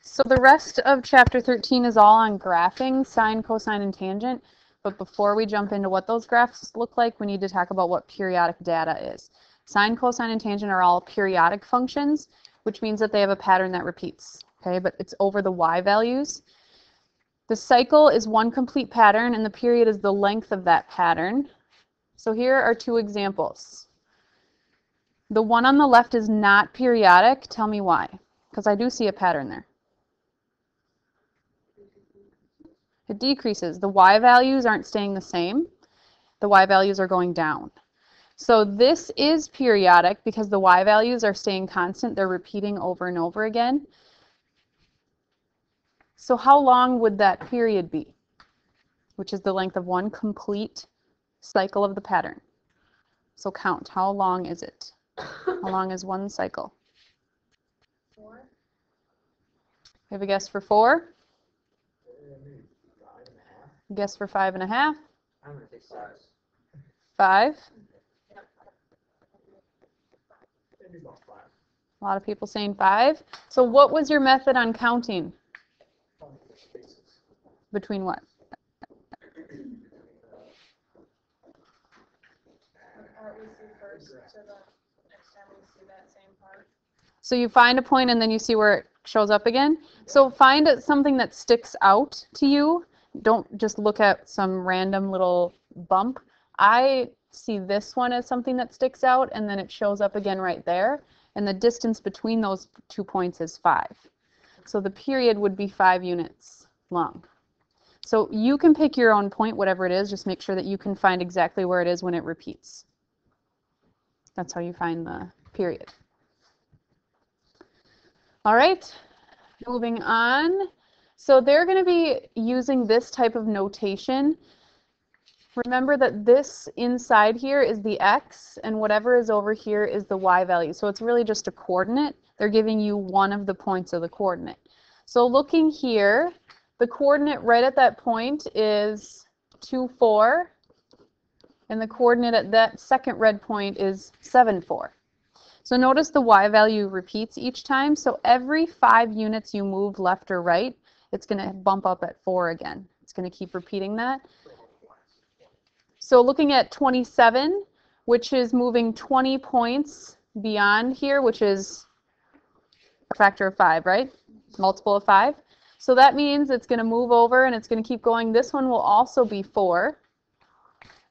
So the rest of chapter 13 is all on graphing, sine, cosine, and tangent. But before we jump into what those graphs look like, we need to talk about what periodic data is. Sine, cosine, and tangent are all periodic functions, which means that they have a pattern that repeats. Okay, but it's over the y values. The cycle is one complete pattern, and the period is the length of that pattern. So here are two examples. The one on the left is not periodic. Tell me why. Because I do see a pattern there. It decreases. The y values aren't staying the same. The y values are going down. So this is periodic because the y values are staying constant. They're repeating over and over again. So how long would that period be? Which is the length of one complete cycle of the pattern. So count. How long is it? How long is one cycle? 4. You have a guess for 4? Maybe 5.5. Guess for 5.5? I'm going to say 6. 5? Maybe about 5. A lot of people saying 5. So what was your method on counting? Between what? We see first to the next time we see that same part. So you find a point and then you see where it shows up again. So find something that sticks out to you. Don't just look at some random little bump. I see this one as something that sticks out and then it shows up again right there. And the distance between those 2 points is 5. So the period would be 5 units long. So you can pick your own point, whatever it is. Just make sure that you can find exactly where it is when it repeats. That's how you find the period. All right, moving on. So they're going to be using this type of notation. Remember that this inside here is the x, and whatever is over here is the y value. So it's really just a coordinate. They're giving you one of the points of the coordinate. So looking here, the coordinate right at that point is 2, 4. And the coordinate at that second red point is 7, 4. So notice the y value repeats each time. So every 5 units you move left or right, it's going to bump up at 4 again. It's going to keep repeating that. So looking at 27, which is moving 20 points beyond here, which is a factor of 5, right? Multiple of 5. So that means it's going to move over and it's going to keep going. This one will also be 4.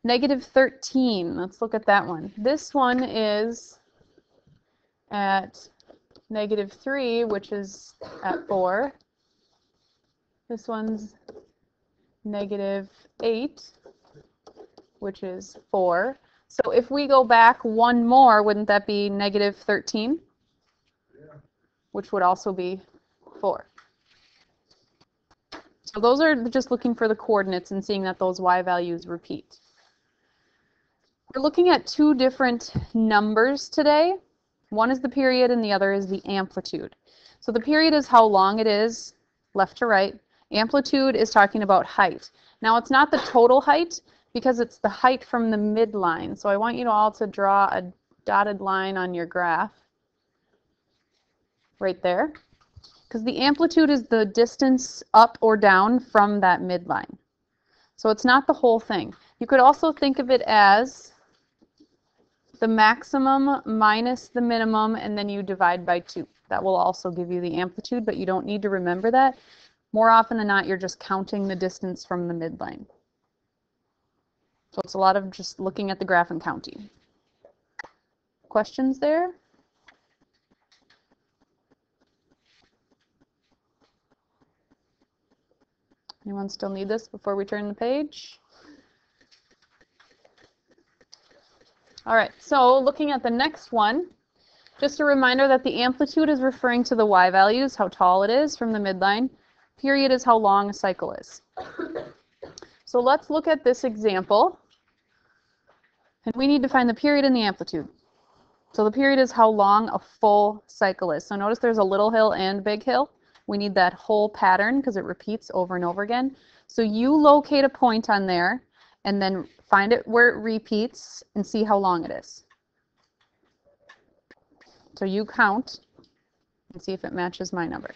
Negative 13, let's look at that one. This one is at negative 3, which is at 4. This one's negative 8, which is 4. So if we go back one more, wouldn't that be negative 13? Yeah. Which would also be 4. So those are just looking for the coordinates and seeing that those y values repeat. We're looking at 2 different numbers today. One is the period and the other is the amplitude. So the period is how long it is, left to right. Amplitude is talking about height. Now it's not the total height because it's the height from the midline. So I want you all to draw a dotted line on your graph right there. Because the amplitude is the distance up or down from that midline. So it's not the whole thing. You could also think of it as the maximum minus the minimum, and then you divide by 2. That will also give you the amplitude, but you don't need to remember that. More often than not, you're just counting the distance from the midline. So it's a lot of just looking at the graph and counting. Questions there? Anyone still need this before we turn the page? All right, so looking at the next one, just a reminder that the amplitude is referring to the y values, how tall it is from the midline. Period is how long a cycle is. So let's look at this example. And we need to find the period and the amplitude. So the period is how long a full cycle is. So notice there's a little hill and big hill. We need that whole pattern because it repeats over and over again. So you locate a point on there and then find it where it repeats and see how long it is. So you count and see if it matches my number.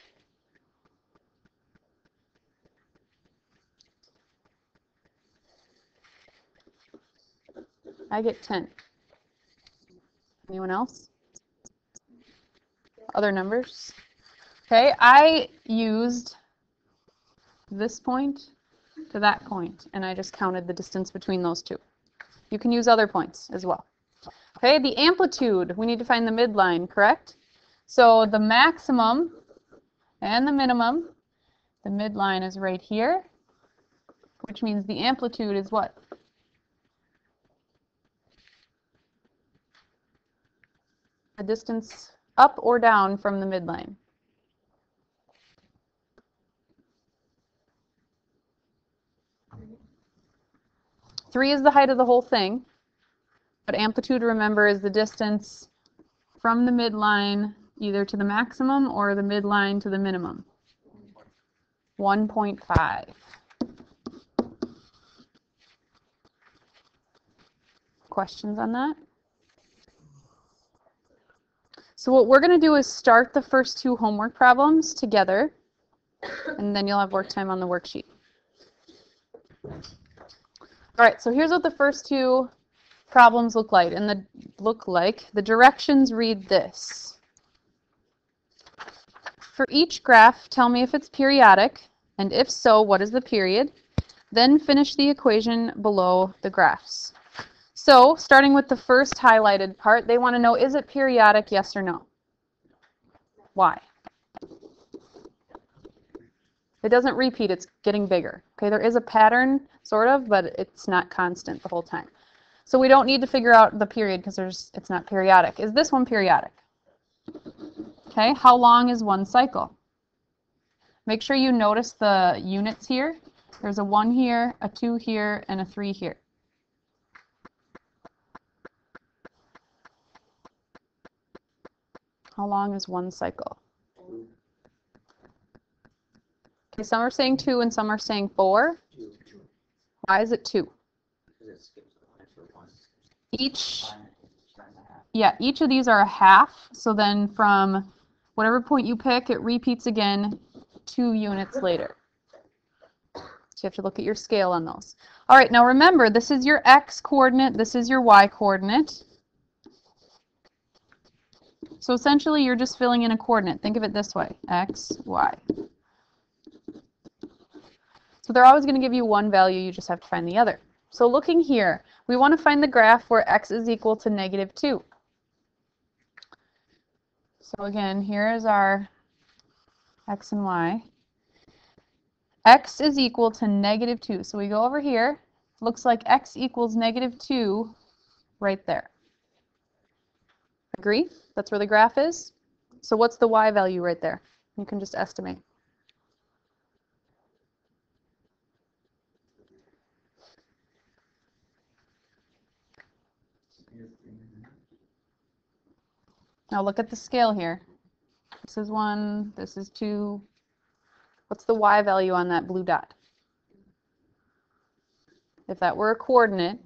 I get 10. Anyone else? Other numbers? Okay, I used this point to that point, and I just counted the distance between those two. You can use other points as well. Okay, the amplitude, we need to find the midline, correct? So the maximum and the minimum, the midline is right here, which means the amplitude is what? The distance up or down from the midline. Three is the height of the whole thing, but amplitude, remember, is the distance from the midline either to the maximum or the midline to the minimum. 1.5. Questions on that? So what we're going to do is start the first two homework problems together, and then you'll have work time on the worksheet. All right, so here's what the first two problems look like. And the directions read this. For each graph, tell me if it's periodic, and if so, what is the period? Then finish the equation below the graphs. So, starting with the first highlighted part, they want to know, is it periodic, yes or no? Why? It doesn't repeat, it's getting bigger. Okay, there is a pattern, sort of, but it's not constant the whole time. So we don't need to figure out the period because it's not periodic. Is this one periodic? Okay, how long is one cycle? Make sure you notice the units here. There's a 1 here, a 2 here, and a 3 here. How long is one cycle? Okay, some are saying 2 and some are saying 4. Why is it 2? Each of these are a half, so then from whatever point you pick, it repeats again 2 units later. So you have to look at your scale on those. All right, now remember, this is your x coordinate, this is your y coordinate. So essentially, you're just filling in a coordinate. Think of it this way, x, y. So they're always going to give you one value, you just have to find the other. So looking here, we want to find the graph where x is equal to -2. So again, here is our x and y. X is equal to -2. So we go over here. Looks like x equals -2 right there. Agree? That's where the graph is. So what's the y value right there? You can just estimate. Now look at the scale here. This is 1, this is 2. What's the y value on that blue dot? If that were a coordinate,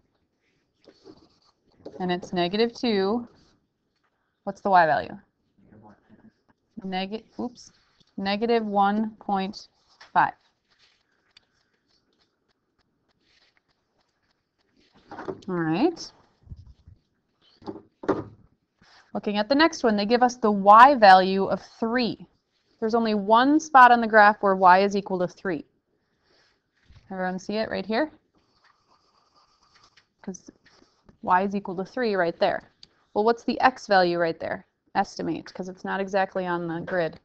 and it's -2, what's the y value? -1.5. All right. Looking at the next one, they give us the y value of 3. There's only one spot on the graph where y is equal to 3. Everyone see it right here? Because y is equal to 3 right there. Well, what's the x value right there? Estimate, because it's not exactly on the grid.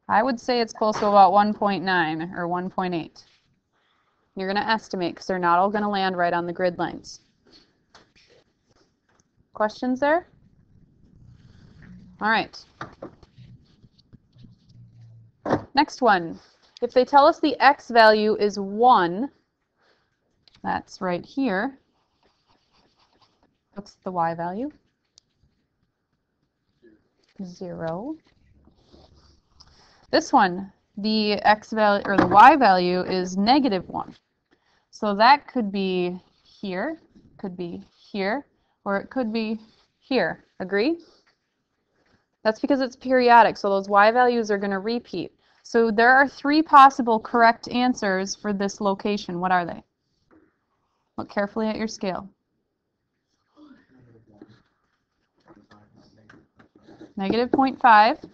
I would say it's close to about 1.9 or 1.8. You're going to estimate because they're not all going to land right on the grid lines. Questions there? All right. Next one. If they tell us the x value is 1, that's right here. What's the y value? 0. This one, the x value or the y value is -1. So that could be here, could be here, or it could be here. Agree? That's because it's periodic, so those y values are going to repeat. So there are 3 possible correct answers for this location. What are they? Look carefully at your scale. Negative 0.5.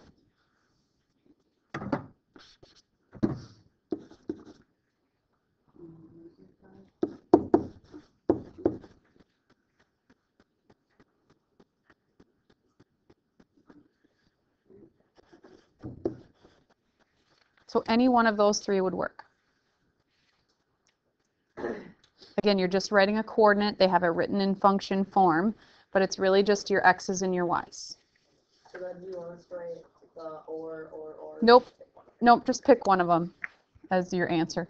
So any one of those three would work. Again, you're just writing a coordinate. They have it written in function form, but it's really just your x's and your y's. So then you want us to write the or. Nope. Nope, just pick one of them as your answer.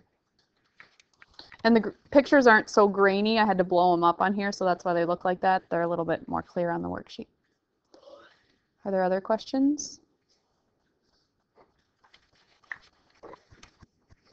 And the pictures aren't so grainy. I had to blow them up on here, so that's why they look like that. They're a little bit more clear on the worksheet. Are there other questions?